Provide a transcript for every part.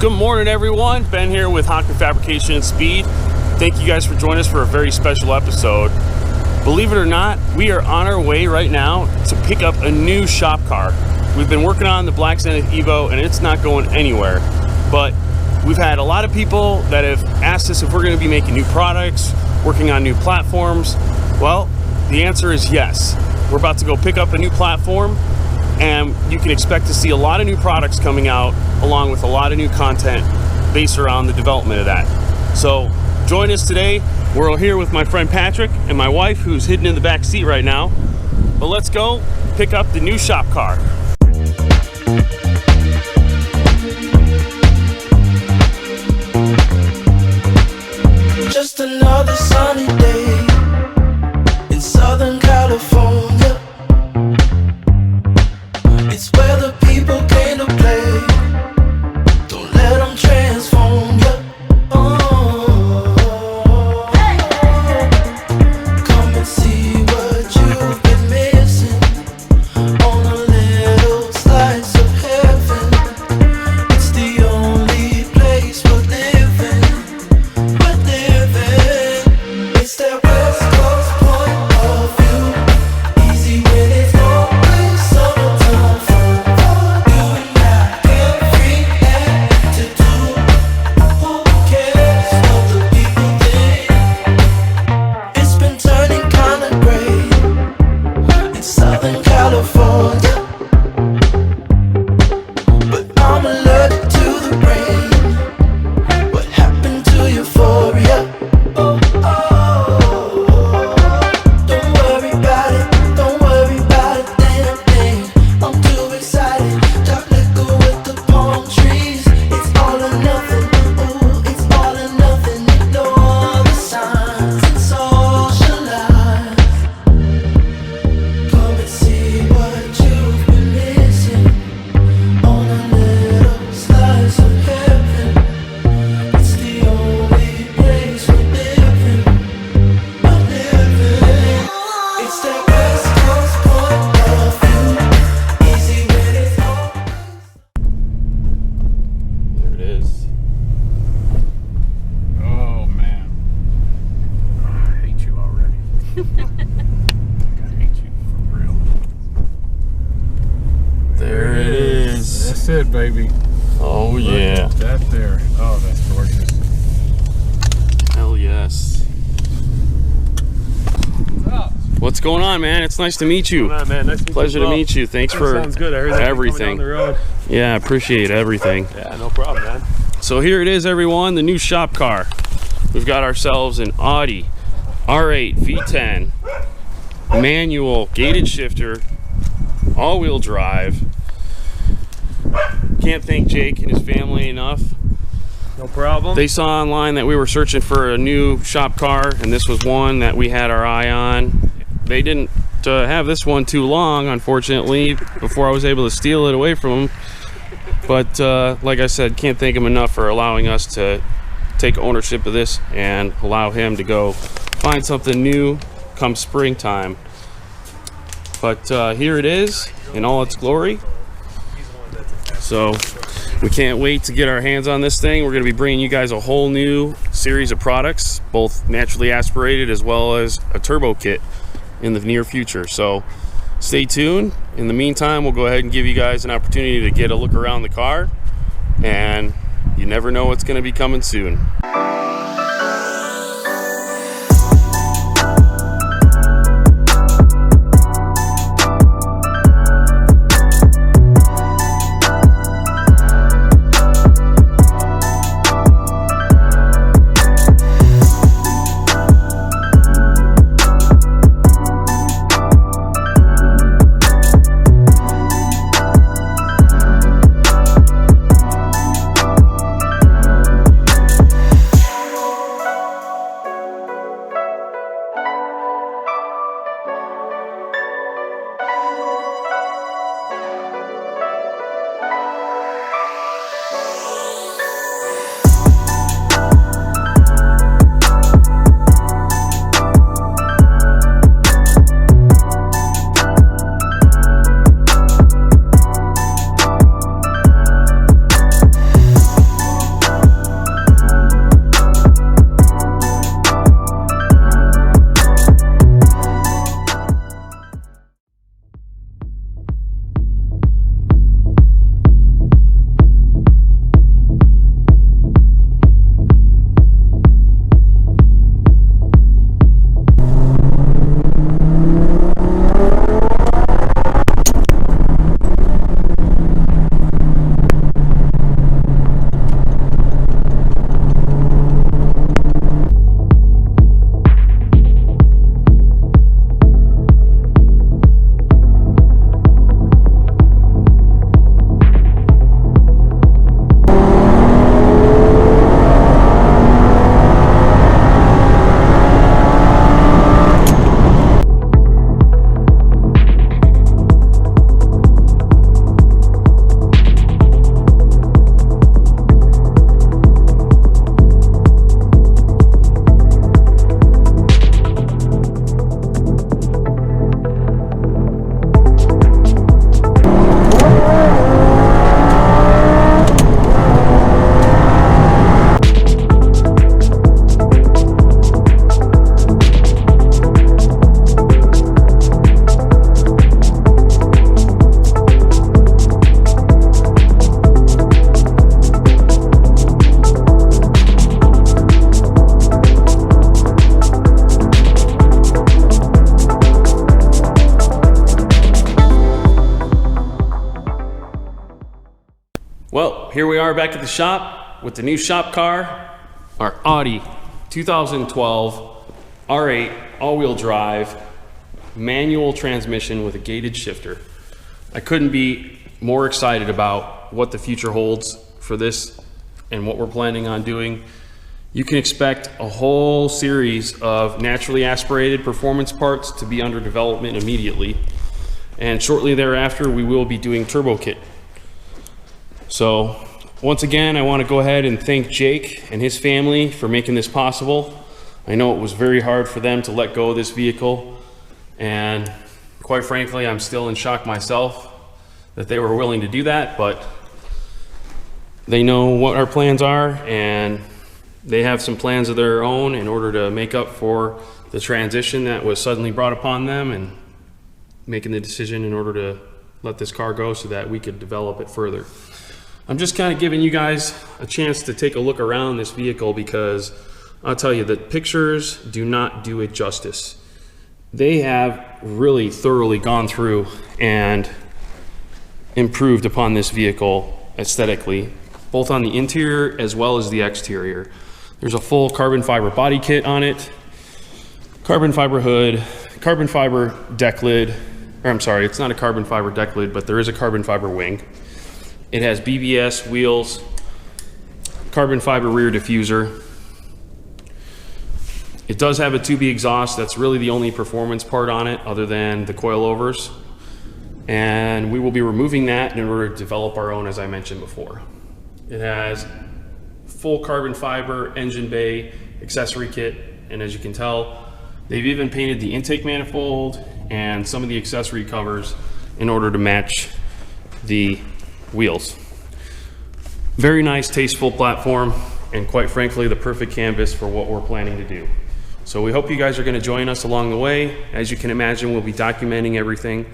Good morning, everyone. Ben here with Hochman Fabrication and Speed. Thank you guys for joining us for a very special episode. Believe it or not, we are on our way right now to pick up a new shop car. We've been working on the Black Zenith Evo and it's not going anywhere. But we've had a lot of people that have asked us if we're going to be making new products, working on new platforms. Well, the answer is yes. We're about to go pick up a new platform, and you can expect to see a lot of new products coming out along with a lot of new content based around the development of that. So join us today. We're here with my friend Patrick and my wife, who's hidden in the back seat right now. But let's go pick up the new shop car. Just another sunny day in Southern California. It's where the people came to play. Don't let them transform you. Come and see what you've been missing on a little slice of heaven. It's the only place we're living. It's that West Coast point of view. Easy when it's always summertime fun. You and I get free to do. Who cares what the people think? It's been turning kinda gray in Southern California, but I'm allergic to the rain. What happened to euphoria? Don't worry about it, damn thing. I'm too excited. Dark liquor with the palm trees. It's all or nothing, ooh, it's all or nothing. Ignore the signs and socialize. Come and see what you've been missing on a little slice of heaven. It's the only place we're living. It's that West Coast point of view. Easy when it's always. There it is. Oh man, I hate you already. I hate you for real. There it is. That's it, baby. Oh Look yeah. at that there. Oh, that's gorgeous. Hell yes. What's up? What's going on, man? It's nice to meet you. What's going on, man? Nice to meet Pleasure you as to well. meet you. Thanks That for sounds good. I heard that everything. coming down the road. Yeah, I appreciate everything. Yeah, no problem, man. So here it is, everyone, the new shop car. We've got ourselves an Audi R8 V10 manual gated shifter, all-wheel drive. Can't thank Jake and his family enough. No problem. They saw online that we were searching for a new shop car, and this was one that we had our eye on. They didn't have this one too long, unfortunately, before I was able to steal it away from them. But like I said, can't thank him enough for allowing us to take ownership of this and allow him to go find something new come springtime. But here it is in all its glory. So we can't wait to get our hands on this thing. We're going to be bringing you guys a whole new series of products, both naturally aspirated as well as a turbo kit in the near future. So stay tuned. In the meantime, we'll go ahead and give you guys an opportunity to get a look around the car, and you never know what's going to be coming soon. here we are back at the shop with the new shop car, our Audi 2012 R8 all-wheel drive manual transmission with a gated shifter. I couldn't be more excited about what the future holds for this and what we're planning on doing. You can expect a whole series of naturally aspirated performance parts to be under development immediately. And shortly thereafter, we will be doing turbo kit. So once again, I want to go ahead and thank Jake and his family for making this possible. I know it was very hard for them to let go of this vehicle. And quite frankly, I'm still in shock myself that they were willing to do that, but they know what our plans are, and they have some plans of their own in order to make up for the transition that was suddenly brought upon them, and making the decision in order to let this car go so that we could develop it further. I'm just kind of giving you guys a chance to take a look around this vehicle, because I'll tell you, the pictures do not do it justice. They have really thoroughly gone through and improved upon this vehicle aesthetically, both on the interior as well as the exterior. There's a full carbon fiber body kit on it, carbon fiber hood, carbon fiber deck lid, or I'm sorry, it's not a carbon fiber deck lid, but there is a carbon fiber wing. It has BBS wheels, carbon fiber rear diffuser. It does have a 2B exhaust. That's really the only performance part on it other than the coilovers. And we will be removing that in order to develop our own, as I mentioned before. It has full carbon fiber engine bay accessory kit, and as you can tell, they've even painted the intake manifold and some of the accessory covers in order to match the wheels. Very nice, tasteful platform, and quite frankly, the perfect canvas for what we're planning to do. So we hope you guys are going to join us along the way. As you can imagine, we'll be documenting everything,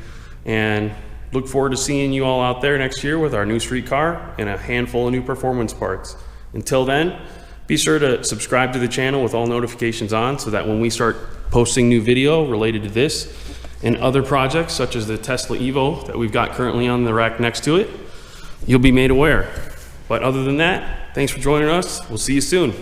and look forward to seeing you all out there next year with our new street car and a handful of new performance parts. Until then, be sure to subscribe to the channel with all notifications on, so that when we start posting new video related to this and other projects such as the Tesla Evo that we've got currently on the rack next to it, you'll be made aware. But other than that, thanks for joining us. We'll see you soon.